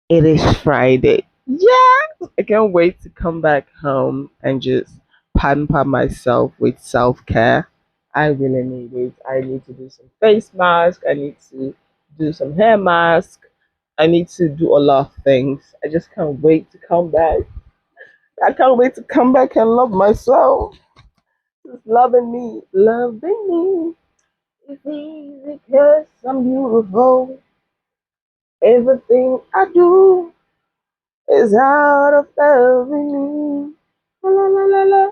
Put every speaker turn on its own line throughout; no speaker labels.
It is Friday. Yeah, I can't wait to come back home and just pamper myself with self care. I really need it. I need to do some face mask. I need to do some hair mask. I need to do a lot of things. I just can't wait to come back. I can't wait to come back and love myself. Just loving me. Loving me. It's easy because I'm beautiful. Everything I do is out of loving me. La la la la la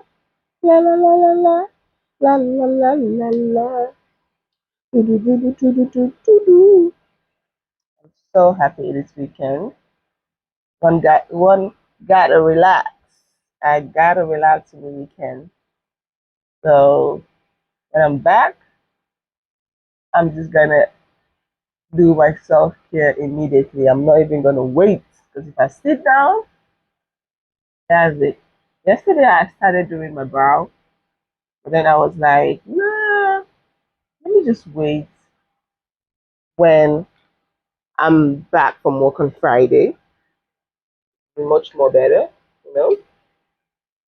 la la la la la la la la la la. Do do do do do do do do do. So happy this weekend. One gotta relax. I gotta relax on the weekend. So when I'm back, I'm just gonna do my self care immediately. I'm not even gonna wait because if I sit down, that's it. Yesterday I started doing my brow, but then I was like, nah, let me just wait when I'm back from work on Friday. Be much more better, you know.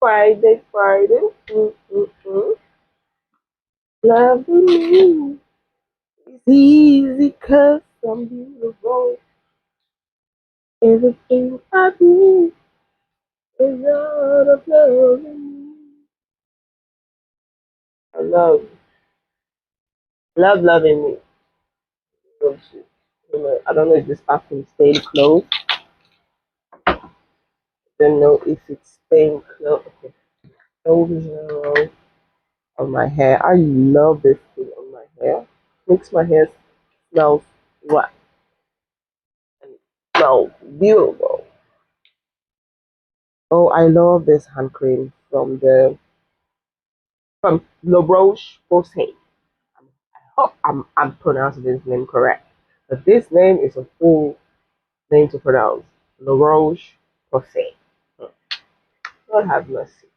Friday, Friday. Mm-mm-mm. Loving you is easy 'cause I'm beautiful. Everything I do is out of loving you. I love loving me. Love you. You know, I don't know if this bathroom staying closed. Don't know if it's staying closed. Okay. So on my hair. I love this thing on my hair. Makes my hair smell wet and smell beautiful. Oh, I love this hand cream from La Roche Posay. I hope I'm pronouncing this name correct. But this name is a full name to pronounce. La Roche Posay. God have mercy.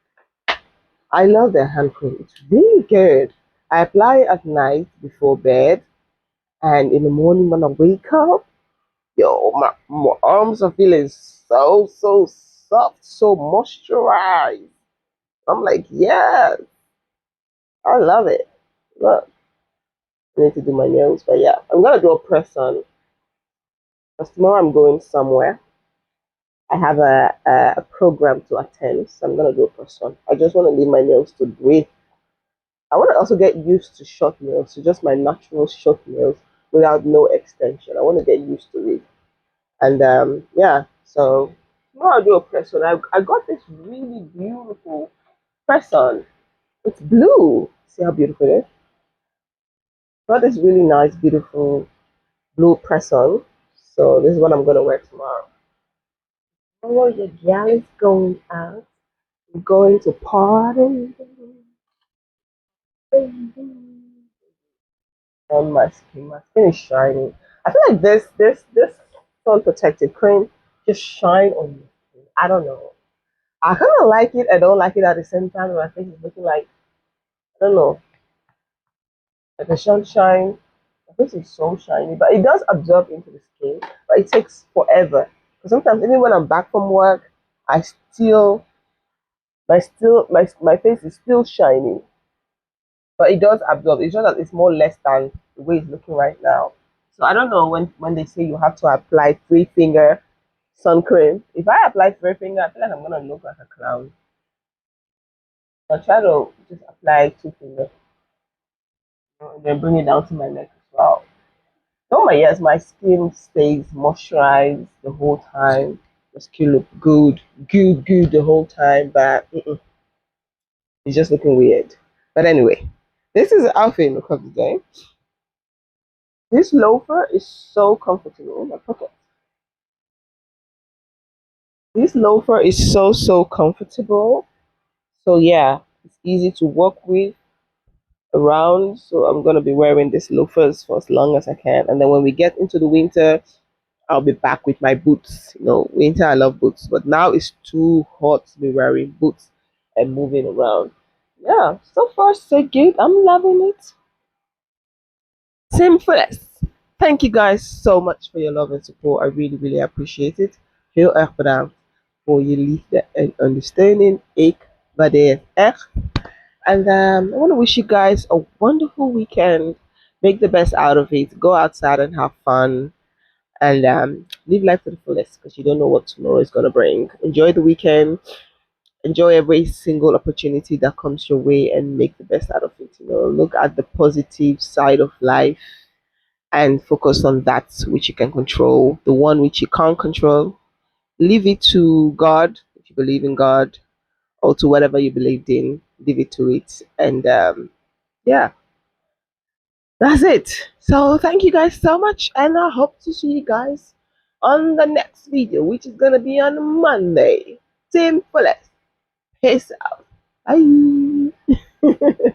I love their hand cream. It's really good. I apply it at night before bed, and in the morning when I wake up, yo, my arms are feeling so soft, so moisturized. I'm like, yes, I love it. Look, I need to do my nails, but yeah, I'm gonna do a press on because tomorrow I'm going somewhere. I have a program to attend, so I'm gonna do a press on. I just want to leave my nails to breathe. I want to also get used to short nails, to just my natural short nails without no extension. I want to get used to it. And yeah, so tomorrow I'll do a press on. I got this really beautiful press on. It's blue. See how beautiful it is? Got this really nice, beautiful blue press on. So this is what I'm gonna wear tomorrow. Oh, your gal is going out. I'm going to party on my skin. My skin is shining. I feel like this sun protective cream just shine on your skin. I don't know. I kind of like it. I don't like it at the same time. My face is looking like I don't know, like a sunshine. My face is so shiny, but it does absorb into the skin. But it takes forever. Because sometimes even when I'm back from work, I still my face is still shiny, but it does absorb. It's just that it's more less than the way it's looking right now. So I don't know when they say you have to apply three finger sun cream. If I apply three finger, I feel like I'm gonna look like a clown. I'll try to just apply two fingers, and then bring it down to my neck as well. Oh my yes, my skin stays moisturized the whole time. The skin look good the whole time, but it's just looking weird. But anyway, this is the outfit look of the day. This loafer is so comfortable. Oh, my pocket. This loafer is so comfortable. So yeah, it's easy to walk with around. So I'm gonna be wearing these loafers for as long as I can. And then when we get into the winter, I'll be back with my boots. You know, winter I love boots, but now it's too hot to be wearing boots and moving around. Yeah, so far so good. I'm loving it. Simplest, Thank you guys so much for your love and support. I really, really appreciate it. Heel erg bedankt voor je liefde en ondersteuning. Ik waardeer het echt. And I want to wish you guys a wonderful weekend. Make the best out of it. Go outside and have fun. And live life to the fullest because you don't know what tomorrow is going to bring. Enjoy the weekend. Enjoy every single opportunity that comes your way and make the best out of it. Look at the positive side of life and focus on that which you can control. The one which you can't control, leave it to God. If you believe in God or to whatever you believed in, leave it to it. And yeah, that's it. So thank you guys so much, and I hope to see you guys on the next video, which is gonna be on Monday. Team Fullest. Peace out. Bye.